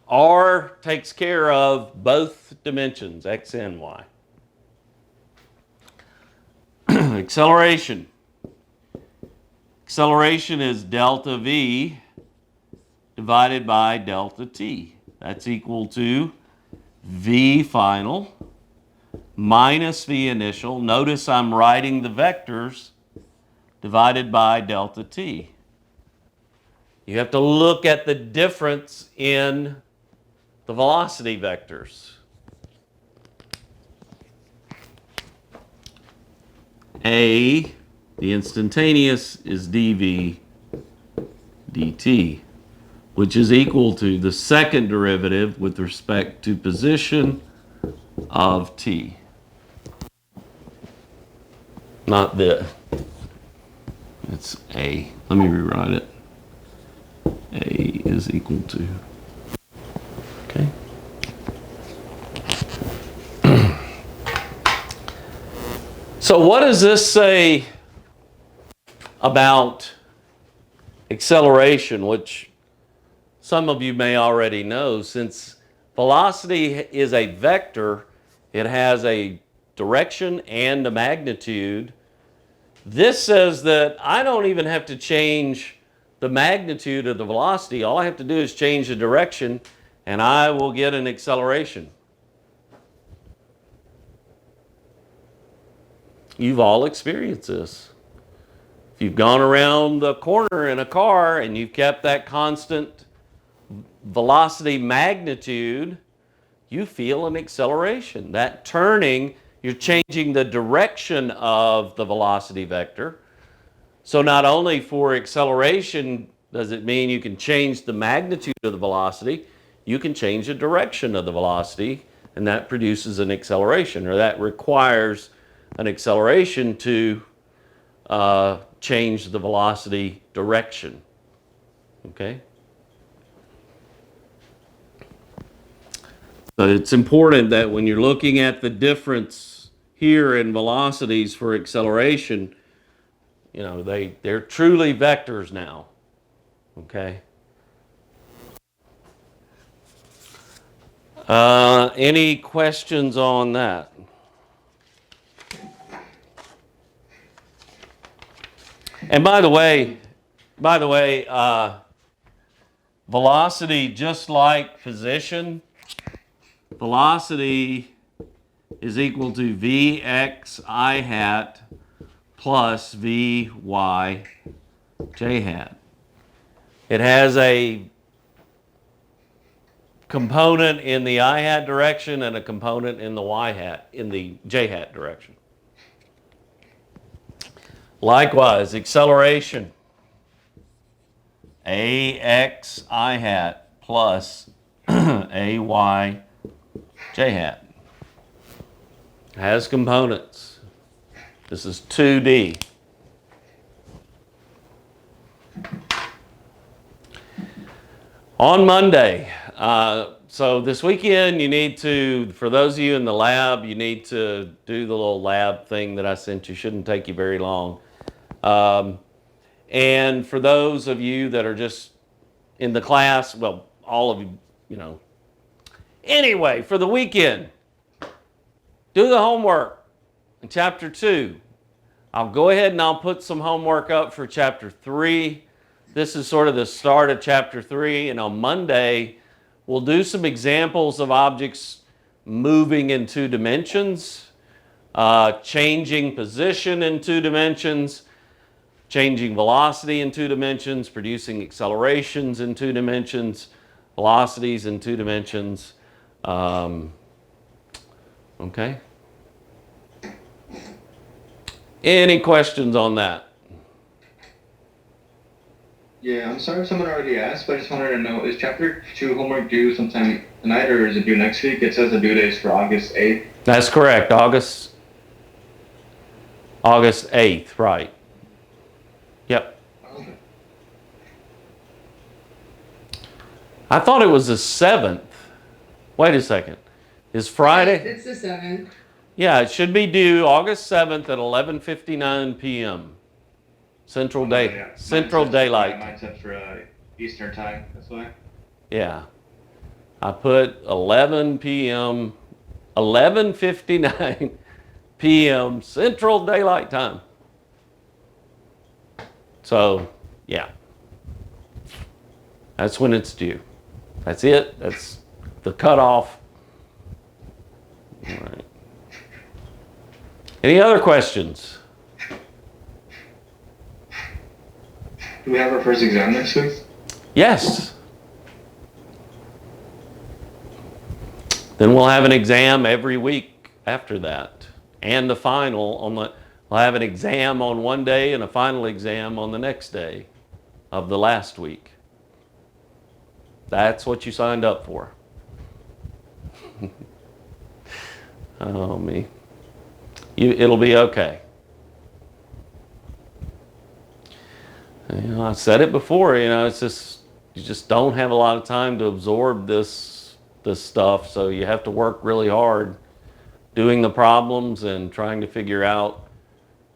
R takes care of both dimensions, x and y. Acceleration. Acceleration is delta v divided by delta t. That's equal to v final minus v initial. Notice I'm writing the vectors divided by delta t. You have to look at the difference in the velocity vectors. A, the instantaneous, is dv dt, which is equal to the second derivative with respect to position of t. Not the, it's A. Let me rewrite it. A is equal to, okay. So what does this say about acceleration, which some of you may already know? Since velocity is a vector, it has a direction and a magnitude. This says that I don't even have to change the magnitude of the velocity. All I have to do is change the direction and I will get an acceleration. You've all experienced this. If you've gone around the corner in a car and you've kept that constant velocity magnitude, you feel an acceleration. That turning, you're changing the direction of the velocity vector. So not only for acceleration does it mean you can change the magnitude of the velocity, you can change the direction of the velocity, and that produces an acceleration, or that requires an acceleration to change the velocity direction. Okay? So it's important that when you're looking at the difference here in velocities for acceleration, you know, they're truly vectors now. Okay? Any questions on that? And by the way, velocity, just like position, velocity is equal to Vx I hat plus Vy j hat. It has a component in the I hat direction and a component in the Y hat, in the J hat direction. Likewise, acceleration, Ax I hat plus Ay j hat. Has components. This is 2D. On Monday, so this weekend you need to, for those of you in the lab, you need to do the little lab thing that I sent you. Shouldn't take you very long. And for those of you that are just in the class, well, all of you, you know. Anyway, for the weekend, do the homework in chapter 2. I'll go ahead and I'll put some homework up for chapter 3. This is sort of the start of chapter 3, and on Monday, we'll do some examples of objects moving in 2 dimensions, changing position in 2 dimensions, changing velocity in 2 dimensions, producing accelerations in 2 dimensions, velocities in 2 dimensions. Okay? Any questions on that? Yeah, I'm sorry if someone already asked, but I just wanted to know, is chapter 2 homework due sometime tonight or is it due next week? It says the due date is for August 8th. That's correct. August 8th, right. Yep. Okay. I thought it was the 7th. Wait a second. Is Friday? It's the 7th. Yeah, it should be due August 7th at 11:59 p.m. Central Daylight. Yeah, mine set for Eastern time, that's why. Yeah. I put 11 p.m., 11:59 p.m. Central Daylight Time. So, yeah. That's when it's due. That's it. That's the cutoff. All right. Any other questions? Do we have our first exam next week? Yes. Then we'll have an exam every week after that. And the final on the, we'll have an exam on one day and a final exam on the next day of the last week. That's what you signed up for. Oh, me. It'll be okay. You know, I've said it before, you know, it's just, you just don't have a lot of time to absorb this stuff, so you have to work really hard doing the problems and trying to figure out,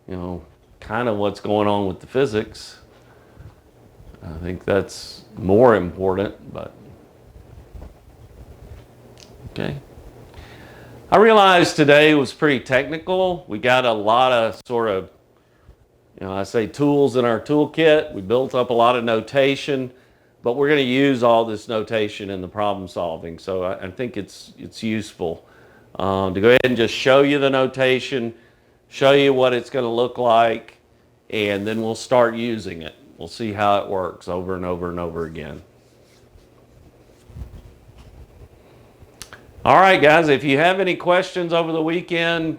you know, kind of what's going on with the physics. I think that's more important, but okay. I realized today was pretty technical. We got a lot of sort of, you know, I say tools in our toolkit. We built up a lot of notation, but we're going to use all this notation in the problem solving. So I think it's useful to go ahead and just show you the notation, show you what it's going to look like, and then we'll start using it. We'll see how it works over and over and over again. All right, guys, if you have any questions over the weekend,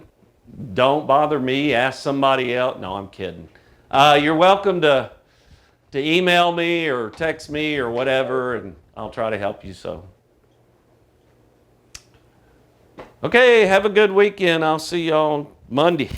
don't bother me. Ask somebody else. No, I'm kidding. You're welcome to email me or text me or whatever, and I'll try to help you. So, okay, have a good weekend. I'll see you on Monday.